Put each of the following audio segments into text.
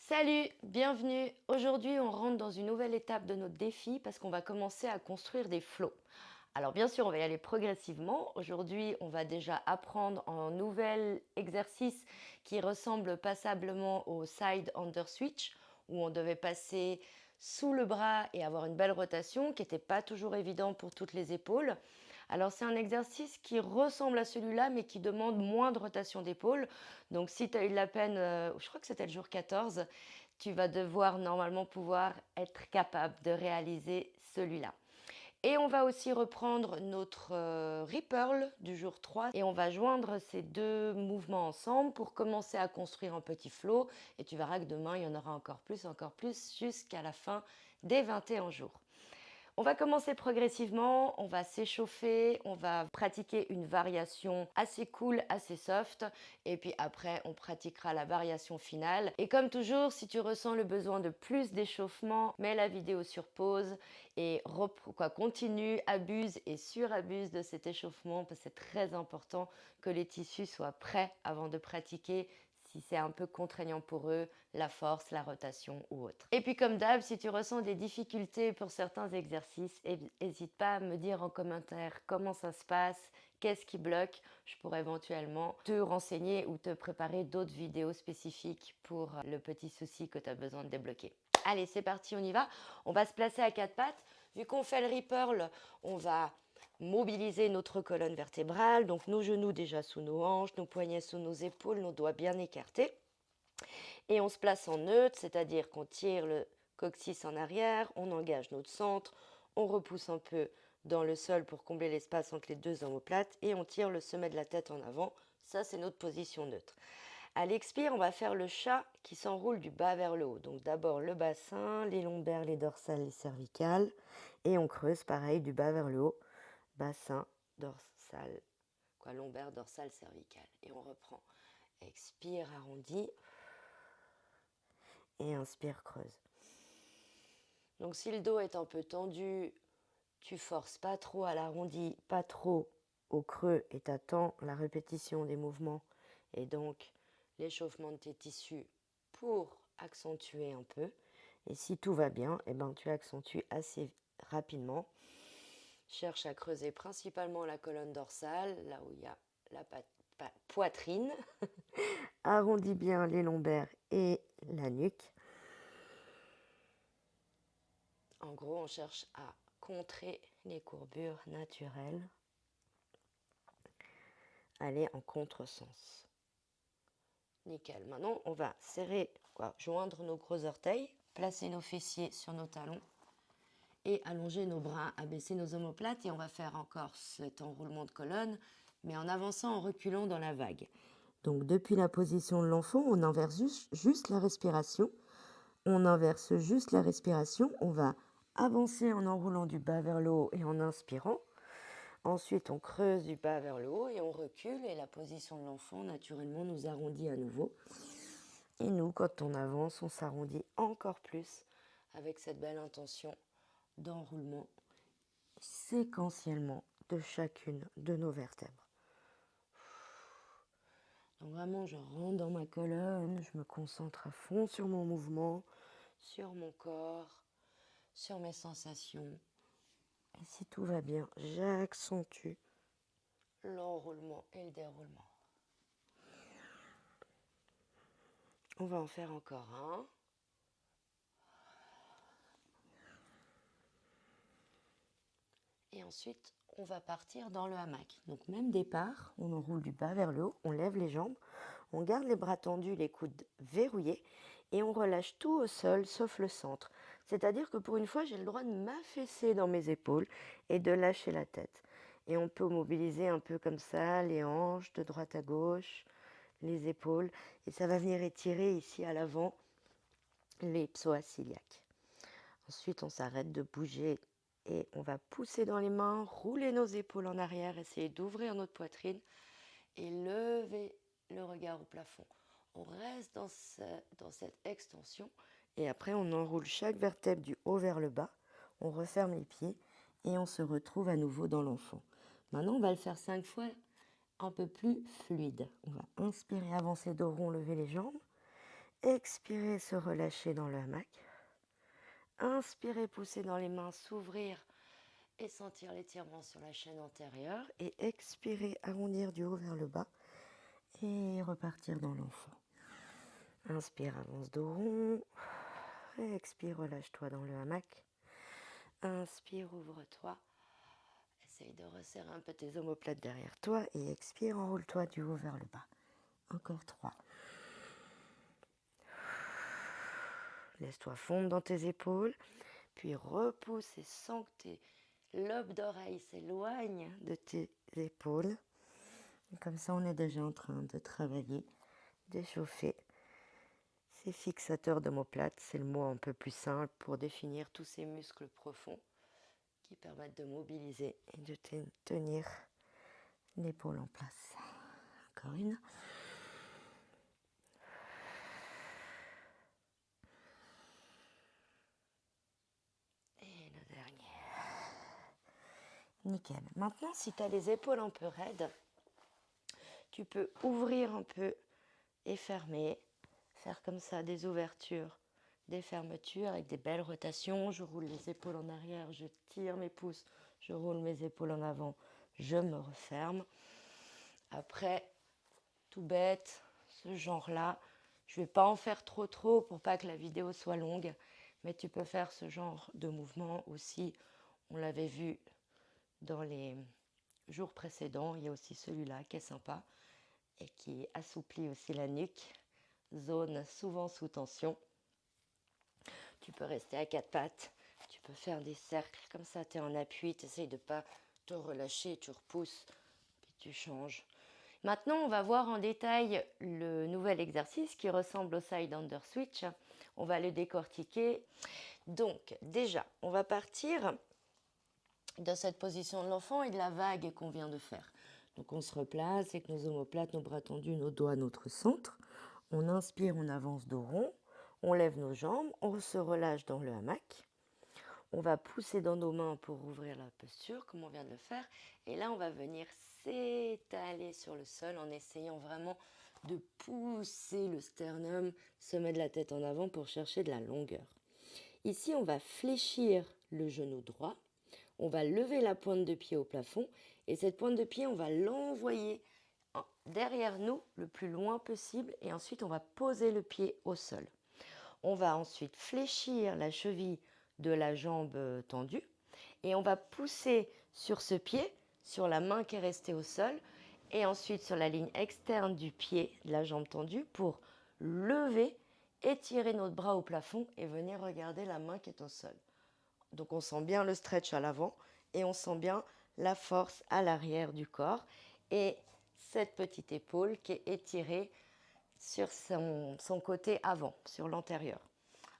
Salut, bienvenue. Aujourd'hui, on rentre dans une nouvelle étape de notre défi parce qu'on va commencer à construire des flots. Alors bien sûr, on va y aller progressivement. Aujourd'hui, on va déjà apprendre un nouvel exercice qui ressemble passablement au side under switch, où on devait passer sous le bras et avoir une belle rotation, qui n'était pas toujours évident pour toutes les épaules. Alors c'est un exercice qui ressemble à celui-là, mais qui demande moins de rotation d'épaule. Donc si tu as eu de la peine, je crois que c'était le jour 14, tu vas devoir normalement pouvoir être capable de réaliser celui-là. Et on va aussi reprendre notre Ripple du jour 3 et on va joindre ces deux mouvements ensemble pour commencer à construire un petit flow. Et tu verras que demain, il y en aura encore plus, jusqu'à la fin des 21 jours. On va commencer progressivement, on va s'échauffer, on va pratiquer une variation assez cool, assez soft, et puis après on pratiquera la variation finale. Et comme toujours, si tu ressens le besoin de plus d'échauffement, mets la vidéo sur pause et continue, abuse et surabuse de cet échauffement parce que c'est très important que les tissus soient prêts avant de pratiquer si c'est un peu contraignant pour eux, la force, la rotation ou autre. Et puis comme d'hab, si tu ressens des difficultés pour certains exercices, n'hésite pas à me dire en commentaire comment ça se passe, qu'est-ce qui bloque. Je pourrais éventuellement te renseigner ou te préparer d'autres vidéos spécifiques pour le petit souci que tu as besoin de débloquer. Allez, c'est parti, on y va. On va se placer à quatre pattes. Vu qu'on fait le Ripple, on va mobiliser notre colonne vertébrale, donc nos genoux déjà sous nos hanches, nos poignets sous nos épaules, nos doigts bien écartés. Et on se place en neutre, c'est-à-dire qu'on tire le coccyx en arrière, on engage notre centre, on repousse un peu dans le sol pour combler l'espace entre les deux omoplates et on tire le sommet de la tête en avant. Ça, c'est notre position neutre. À l'expire, on va faire le chat qui s'enroule du bas vers le haut. Donc d'abord le bassin, les lombaires, les dorsales, les cervicales. Et on creuse pareil du bas vers le haut. Bassin, dorsale, lombaire, dorsale, cervicale. Et on reprend. Expire, arrondi. Et inspire, creuse. Donc si le dos est un peu tendu, tu forces pas trop à l'arrondi, pas trop au creux et t'attends la répétition des mouvements et donc l'échauffement de tes tissus pour accentuer un peu. Et si tout va bien, tu accentues assez rapidement. Cherche à creuser principalement la colonne dorsale, là où il y a la poitrine. Arrondis bien les lombaires et la nuque. En gros, on cherche à contrer les courbures naturelles, aller en contresens. Nickel. Maintenant, on va joindre nos gros orteils, placer nos fessiers sur nos talons et allonger nos bras, abaisser nos omoplates. Et on va faire encore cet enroulement de colonne, mais en avançant, en reculant dans la vague. Donc, depuis la position de l'enfant, on inverse juste la respiration. On inverse juste la respiration. On va avancer en enroulant du bas vers le haut et en inspirant. Ensuite, on creuse du bas vers le haut et on recule. Et la position de l'enfant, naturellement, nous arrondit à nouveau. Et nous, quand on avance, on s'arrondit encore plus avec cette belle intention d'enroulement séquentiellement de chacune de nos vertèbres. Donc vraiment, je rentre dans ma colonne, je me concentre à fond sur mon mouvement, sur mon corps, sur mes sensations. Et si tout va bien, j'accentue l'enroulement et le déroulement. On va en faire encore un. Et ensuite, on va partir dans le hamac. Donc même départ, on enroule du bas vers le haut, on lève les jambes, on garde les bras tendus, les coudes verrouillés et on relâche tout au sol sauf le centre. C'est-à-dire que pour une fois, j'ai le droit de m'affaisser dans mes épaules et de lâcher la tête. Et on peut mobiliser un peu comme ça les hanches de droite à gauche, les épaules. Et ça va venir étirer ici à l'avant les psoas iliaques. Ensuite, on s'arrête de bouger et on va pousser dans les mains, rouler nos épaules en arrière, essayer d'ouvrir notre poitrine et lever le regard au plafond. On reste dans cette extension et après on enroule chaque vertèbre du haut vers le bas, on referme les pieds et on se retrouve à nouveau dans l'enfant. Maintenant, on va le faire 5 fois un peu plus fluide. On va inspirer, avancer dos rond, lever les jambes. Expirer, se relâcher dans le hamac. Inspirer, pousser dans les mains, s'ouvrir et sentir l'étirement sur la chaîne antérieure. Et expirer, arrondir du haut vers le bas et repartir dans l'enfant. Inspire, avance dos rond. Expire, relâche-toi dans le hamac. Inspire, ouvre-toi. Essaye de resserrer un peu tes omoplates derrière toi. Et expire, enroule-toi du haut vers le bas. Encore 3. Laisse-toi fondre dans tes épaules. Puis repousse et sens que tes lobes d'oreilles s'éloignent de tes épaules. Et comme ça, on est déjà en train de travailler, d'échauffer ces fixateurs d'omoplates. C'est le mot un peu plus simple pour définir tous ces muscles profonds qui permettent de mobiliser et de tenir l'épaule en place. Encore une. Et le dernier. Nickel. Maintenant, si tu as les épaules un peu raides, tu peux ouvrir un peu et fermer. Faire comme ça des ouvertures, des fermetures avec des belles rotations. Je roule les épaules en arrière, je tire mes pouces, je roule mes épaules en avant, je me referme. Après, tout bête, ce genre-là, je ne vais pas en faire trop pour pas que la vidéo soit longue, mais tu peux faire ce genre de mouvement aussi. On l'avait vu dans les jours précédents. Il y a aussi celui-là qui est sympa et qui assouplit aussi la nuque, zone souvent sous tension. Tu peux rester à quatre pattes, tu peux faire des cercles comme ça, tu es en appui, tu essayes de ne pas te relâcher, tu repousses, puis tu changes. Maintenant, on va voir en détail le nouvel exercice qui ressemble au side under switch. On va le décortiquer. Donc, déjà, on va partir de cette position de l'enfant et de la vague qu'on vient de faire. Donc, on se replace avec nos omoplates, nos bras tendus, nos doigts à notre centre. On inspire, on avance dos rond. On lève nos jambes, on se relâche dans le hamac. On va pousser dans nos mains pour ouvrir la posture, comme on vient de le faire. Et là, on va venir s'étaler sur le sol en essayant vraiment de pousser le sternum, se mettre la tête en avant pour chercher de la longueur. Ici, on va fléchir le genou droit. On va lever la pointe de pied au plafond. Et cette pointe de pied, on va l'envoyer derrière nous le plus loin possible. Et ensuite, on va poser le pied au sol. On va ensuite fléchir la cheville de la jambe tendue et on va pousser sur ce pied, sur la main qui est restée au sol et ensuite sur la ligne externe du pied de la jambe tendue pour lever, étirer notre bras au plafond et venir regarder la main qui est au sol. Donc on sent bien le stretch à l'avant et on sent bien la force à l'arrière du corps et cette petite épaule qui est étirée sur son côté avant, sur l'antérieur.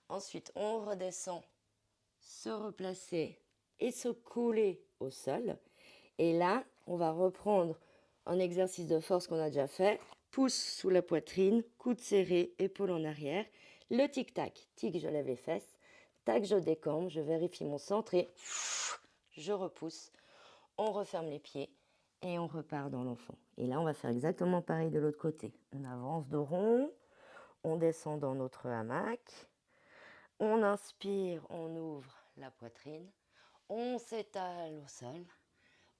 Ensuite, on redescend, se replacer et se couler au sol. Et là, on va reprendre un exercice de force qu'on a déjà fait. Pouce sous la poitrine, coude serré, épaule en arrière. Le tic-tac, tic, je lève les fesses. Tac, je décampe, je vérifie mon centre et je repousse. On referme les pieds et on repart dans l'enfant. Et là, on va faire exactement pareil de l'autre côté. On avance dos rond, on descend dans notre hamac. On inspire, on ouvre la poitrine, on s'étale au sol,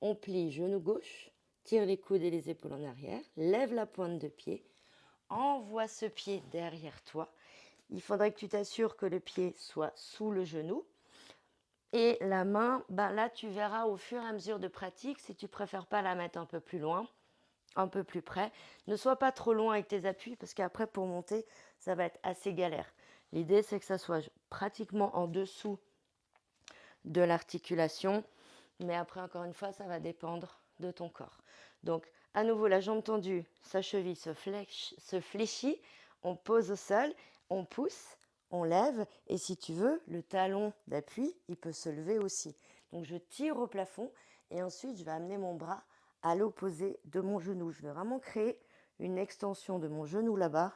on plie genou gauche, tire les coudes et les épaules en arrière, lève la pointe de pied, envoie ce pied derrière toi. Il faudrait que tu t'assures que le pied soit sous le genou. Et la main, là tu verras au fur et à mesure de pratique, si tu préfères pas la mettre un peu plus loin, un peu plus près. Ne sois pas trop loin avec tes appuis parce qu'après pour monter, ça va être assez galère. L'idée c'est que ça soit pratiquement en dessous de l'articulation, mais après encore une fois, ça va dépendre de ton corps. Donc à nouveau, la jambe tendue, sa cheville se fléchit, on pose au sol, on pousse, on lève et si tu veux, le talon d'appui, il peut se lever aussi. Donc je tire au plafond et ensuite je vais amener mon bras à l'opposé de mon genou. Je vais vraiment créer une extension de mon genou là-bas,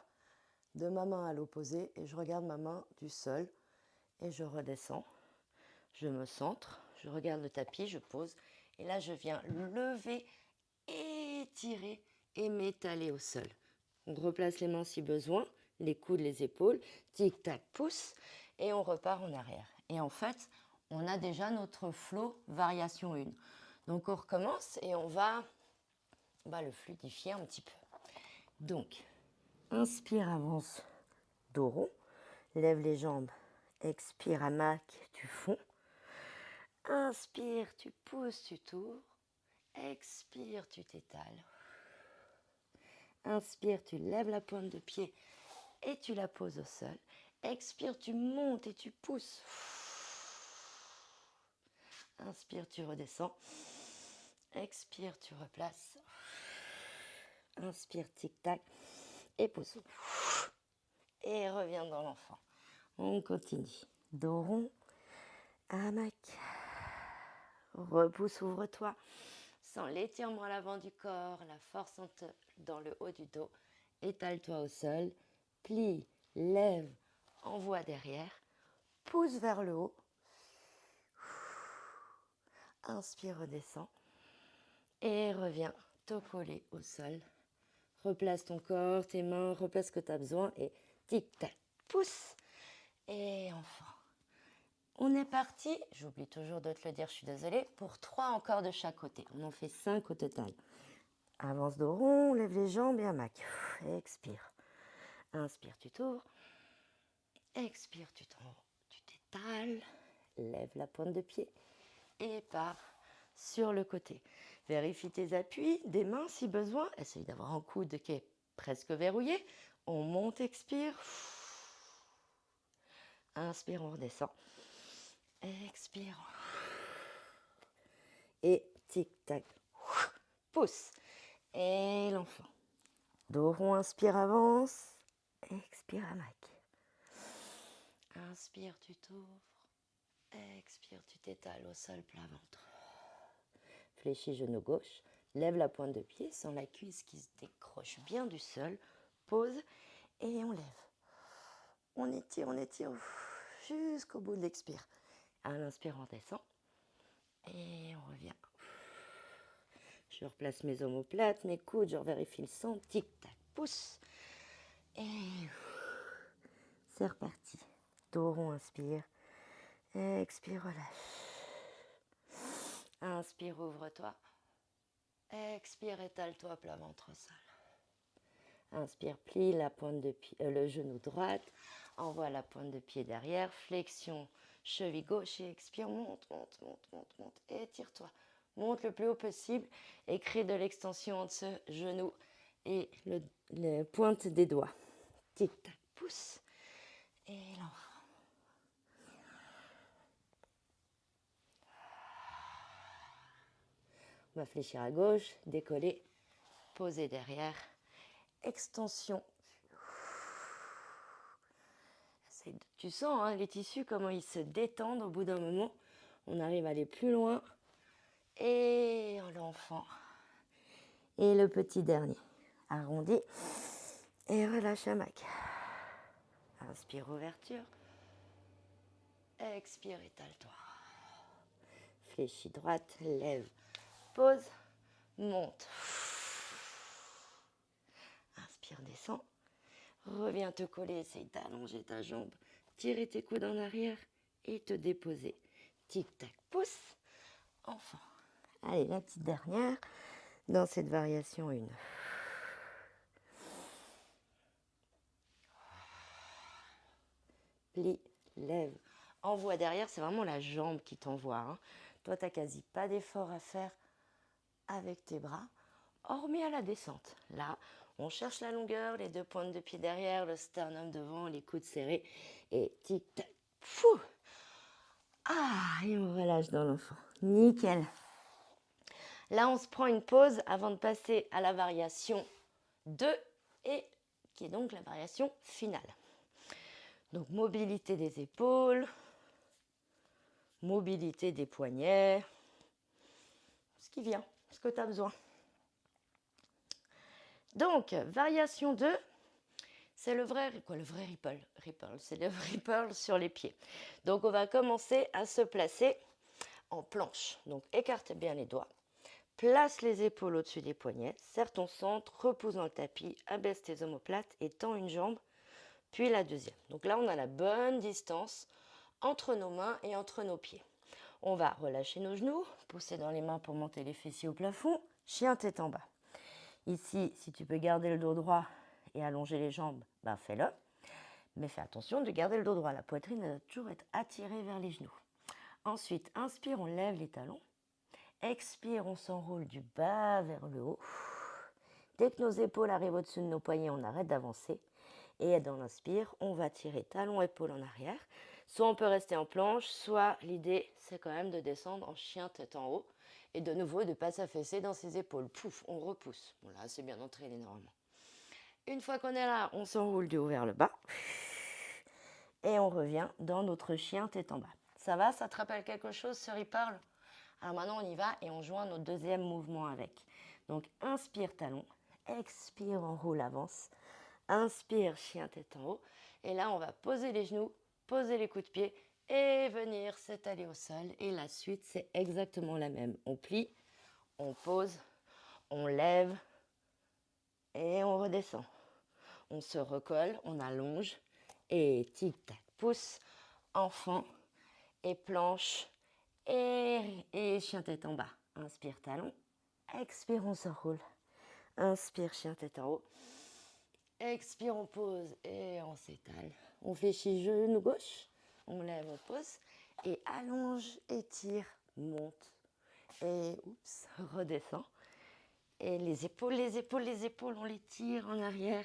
de ma main à l'opposé et je regarde ma main du sol et je redescends. Je me centre, je regarde le tapis, je pose et là je viens lever, étirer et m'étaler au sol. On replace les mains si besoin, les coudes, les épaules, tic-tac, pouce, et on repart en arrière. Et en fait, on a déjà notre flow variation 1. Donc on recommence et on va le fluidifier un petit peu. Donc, inspire, avance, dos rond, lève les jambes, expire, hamac, tu fonds. Inspire, tu pousses, tu tournes. Expire, tu t'étales. Inspire, tu lèves la pointe de pied et tu la poses au sol. Expire, tu montes et tu pousses. Inspire, tu redescends. Expire, tu replaces. Inspire, tic-tac et pousse. Et reviens dans l'enfant. On continue. Dos rond, hamac. Repousse, ouvre-toi. Sens l'étirement à l'avant du corps, la force dans le haut du dos. Étale-toi au sol. Plie, lève, envoie derrière. Pousse vers le haut. Inspire, redescends. Et reviens te coller au sol. Replace ton corps, tes mains, replace ce que tu as besoin. Et tic-tac, pousse. Et enfin, on est parti. J'oublie toujours de te le dire, je suis désolée. Pour 3 encore de chaque côté. On en fait 5 au total. Avance dos rond, lève les jambes et hamac. Expire. Inspire, tu t'ouvres. Expire, tu t'étales. Lève la pointe de pied et pars sur le côté. Vérifie tes appuis, des mains si besoin. Essaye d'avoir un coude qui est presque verrouillé. On monte, expire. Inspire, on redescend. Expire. Et tic-tac. Pousse. Et l'enfant. Dos rond, inspire, avance. Expire, hamac. Inspire, tu t'ouvres. Expire, tu t'étales au sol, plat ventre. Fléchis genou gauche. Lève la pointe de pied, sans la cuisse qui se décroche bien du sol. Pose et on lève. On étire jusqu'au bout de l'expire. À l'inspire, on descend. Et on revient. Je replace mes omoplates, mes coudes, je vérifie le sang. Tic-tac, pousse. Et c'est reparti. Dos rond, inspire. Expire, relâche. Inspire, ouvre-toi. Expire, étale-toi, plat ventre au sol. Inspire, plie la pointe de pied, le genou droite. Envoie la pointe de pied derrière. Flexion, cheville gauche et expire. Monte. Étire-toi. Monte le plus haut possible et crée de l'extension entre ce genou et le pointe des doigts. Tic-tac, pousse. Et l'enfant. On va fléchir à gauche, décoller, poser derrière. Extension. Tu sens hein, les tissus, comment ils se détendent au bout d'un moment. On arrive à aller plus loin. Et l'enfant. Et le petit dernier. Arrondi. Et relâche hamac. Inspire, ouverture. Expire, étale-toi. Fléchis droite, lève, pose, monte. Inspire, descends. Reviens te coller, essaye d'allonger ta jambe. Tirer tes coudes en arrière et te déposer. Tic-tac, pousse. Enfin. Allez, la petite dernière dans cette variation 1. Plie, lève, envoie derrière. C'est vraiment la jambe qui t'envoie. Hein. Toi, tu n'as quasi pas d'effort à faire avec tes bras, hormis à la descente. Là, on cherche la longueur, les 2 pointes de pied derrière, le sternum devant, les coudes serrés. Et tic-tac, fou. Ah, et on relâche dans l'enfant. Nickel. Là, on se prend une pause avant de passer à la variation 2, et qui est donc la variation finale. Donc, mobilité des épaules, mobilité des poignets, ce qui vient, ce que tu as besoin. Donc, variation 2, c'est le vrai ripple, c'est le ripple sur les pieds. Donc, on va commencer à se placer en planche. Donc, écarte bien les doigts. Place les épaules au-dessus des poignets. Serre ton centre, repose dans le tapis, abaisse tes omoplates et tends une jambe puis la deuxième. Donc là, on a la bonne distance entre nos mains et entre nos pieds. On va relâcher nos genoux, pousser dans les mains pour monter les fessiers au plafond, chien tête en bas. Ici, si tu peux garder le dos droit et allonger les jambes, ben fais-le. Mais fais attention de garder le dos droit. La poitrine doit toujours être attirée vers les genoux. Ensuite, inspire, on lève les talons. Expire, on s'enroule du bas vers le haut. Dès que nos épaules arrivent au-dessus de nos poignets, on arrête d'avancer. Et dans l'inspire, on va tirer talons, épaules en arrière. Soit on peut rester en planche, soit l'idée, c'est quand même de descendre en chien tête en haut. Et de nouveau, de ne pas s'affaisser dans ses épaules. Pouf, on repousse. Bon là, c'est bien entraîné normalement. Une fois qu'on est là, on s'enroule du haut vers le bas. Et on revient dans notre chien tête en bas. Ça va? Ça te rappelle quelque chose, ce reparle? Alors maintenant, on y va et on joint notre deuxième mouvement avec. Donc, inspire, talon. Expire, enroule, avance. Inspire, chien tête en haut. Et là, on va poser les genoux, poser les coups de pied et venir s'étaler au sol. Et la suite, c'est exactement la même. On plie, on pose, on lève et on redescend. On se recolle, on allonge et tic-tac, pouce, enfant et planche et chien tête en bas. Inspire, talon. Expire, on s'enroule. Inspire, chien tête en haut. Expire, on pose et on s'étale. On fléchit genou gauche. On lève, on pose. Et allonge, étire, monte. Et oups, redescend. Et les épaules, on les tire en arrière.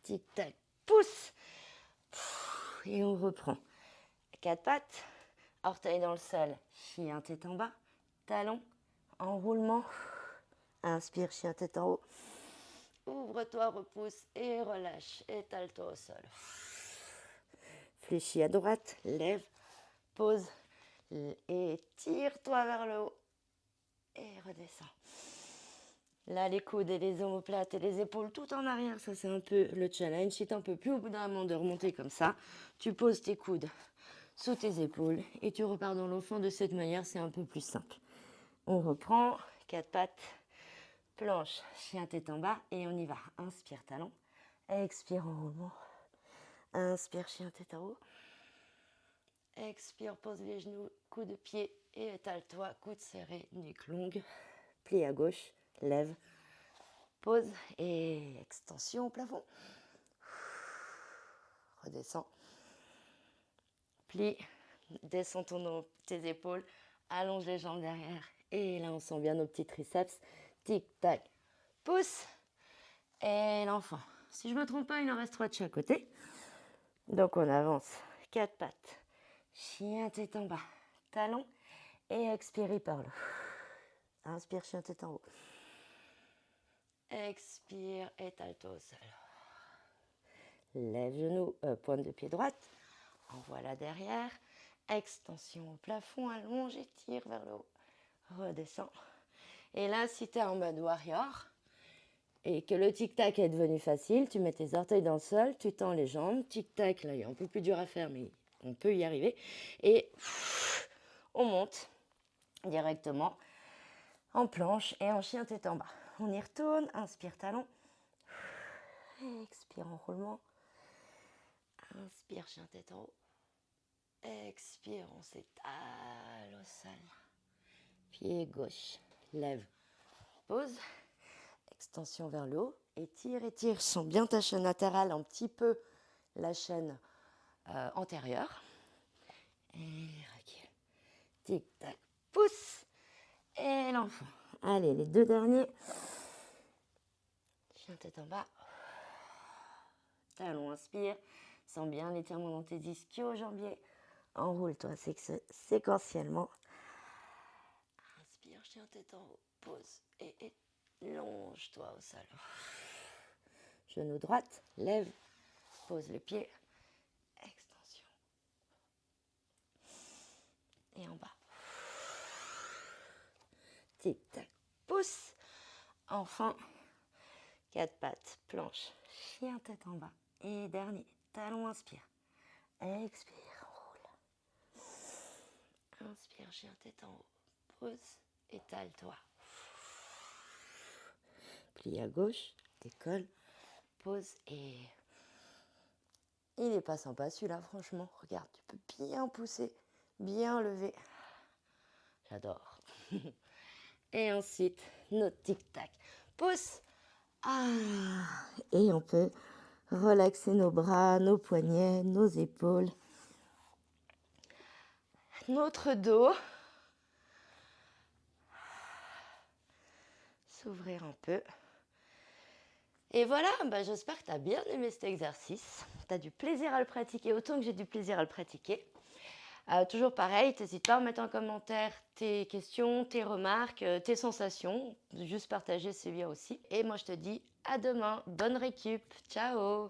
Tic-tac, pousse. Et on reprend. Quatre pattes. Orteils dans le sol. Chien tête en bas. Talon. Enroulement. Inspire, chien tête en haut. Ouvre-toi, repousse et relâche. Étale-toi au sol. Fléchis à droite, lève, pose et tire-toi vers le haut. Et redescends. Là, les coudes et les omoplates et les épaules tout en arrière, ça c'est un peu le challenge. Si tu n'en peux plus au bout d'un moment de remonter comme ça, tu poses tes coudes sous tes épaules et tu repars dans l'enfant de cette manière, c'est un peu plus simple. On reprend, quatre pattes. Planche, chien tête en bas et on y va. Inspire, talon. Expire, enroulement. Inspire, chien tête en haut. Expire, pose les genoux, coup de pied et étale-toi, coude serré, nuque longue. Plie à gauche, lève, pose et extension au plafond. Redescends. Plie, descends tes épaules, allonge les jambes derrière. Et là, on sent bien nos petits triceps. Tic-tac, pousse. Et l'enfant. Si je ne me trompe pas, il en reste 3 de chaque côté. Donc on avance. 4 pattes. Chien tête en bas. Talon. Et expire par le. Inspire, chien tête en haut. Expire, étale-toi au sol. Lève genou, pointe de pied droite. Envoie là derrière. Extension au plafond, allonge et tire vers le haut. Redescends. Et là, si tu es en mode warrior, et que le tic-tac est devenu facile, tu mets tes orteils dans le sol, tu tends les jambes, tic-tac, là il est un peu plus dur à faire, mais on peut y arriver. Et on monte directement en planche et en chien tête en bas. On y retourne, inspire talon, expire enroulement, inspire chien tête en haut, expire, on s'étale au sol. Pied gauche, lève, pose. Extension vers le haut, étire. Sens bien ta chaîne latérale, un petit peu la chaîne antérieure. Et recule. Tic-tac, pousse. Et l'enfant. Allez, les 2 derniers. Chien tête en bas. Talon, inspire. Sens bien l'étirement dans tes ischio-jambiers. Enroule-toi séquentiellement. Inspire, chien tête en haut. Pose et longe-toi au sol. Genou droite, lève, pose le pied, extension. Et en bas. Tic-tac, pousse. Enfant, 4 pattes, planche, chien tête en bas. Et dernier, talon, inspire. Expire, roule. Inspire, chien tête en haut. Pose, étale-toi. Plie à gauche, décolle, pose et Il est pas sympa celui-là, franchement. Regarde, tu peux bien pousser, bien lever. J'adore. Et ensuite, notre tic-tac. Pousse. Ah. Et on peut relaxer nos bras, nos poignets, nos épaules, notre dos. S'ouvrir un peu. Et voilà, j'espère que tu as bien aimé cet exercice. Tu as du plaisir à le pratiquer autant que j'ai du plaisir à le pratiquer. Toujours pareil, n'hésite pas à mettre en commentaire tes questions, tes remarques, tes sensations. Juste partager, c'est bien aussi. Et moi, je te dis à demain. Bonne récup. Ciao.